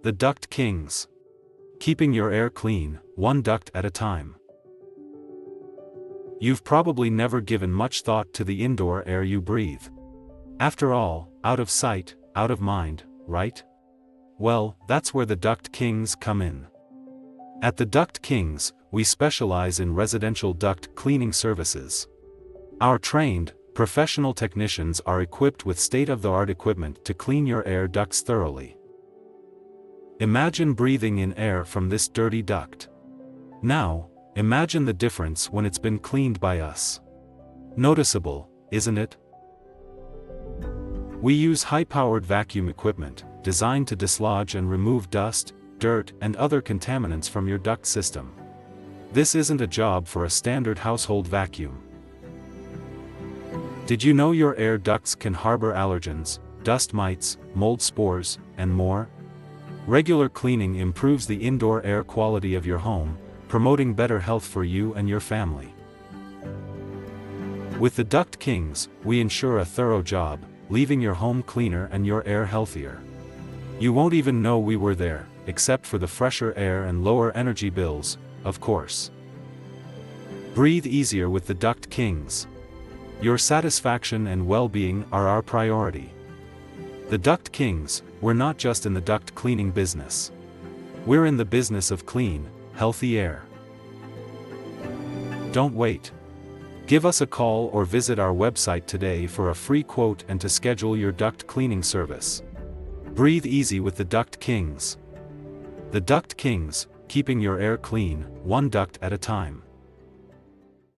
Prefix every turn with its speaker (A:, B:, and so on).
A: The Duct Kings. Keeping your air clean, one duct at a time. You've probably never given much thought to the indoor air you breathe. After all, out of sight, out of mind, right? Well, that's where the Duct Kings come in. At the Duct Kings, we specialize in residential duct cleaning services. Our trained, professional technicians are equipped with state-of-the-art equipment to clean your air ducts thoroughly. Imagine breathing in air from this dirty duct. Now, imagine the difference when it's been cleaned by us. Noticeable, isn't it? We use high-powered vacuum equipment, designed to dislodge and remove dust, dirt, and other contaminants from your duct system. This isn't a job for a standard household vacuum. Did you know your air ducts can harbor allergens, dust mites, mold spores, and more? Regular cleaning improves the indoor air quality of your home, promoting better health for you and your family. With the Duct Kings, we ensure a thorough job, leaving your home cleaner and your air healthier. You won't even know we were there, except for the fresher air and lower energy bills, of course. Breathe easier with the Duct Kings. Your satisfaction and well-being are our priority. The Duct Kings, we're not just in the duct cleaning business. We're in the business of clean, healthy air. Don't wait. Give us a call or visit our website today for a free quote and to schedule your duct cleaning service. Breathe easy with the Duct Kings. The Duct Kings, keeping your air clean, one duct at a time.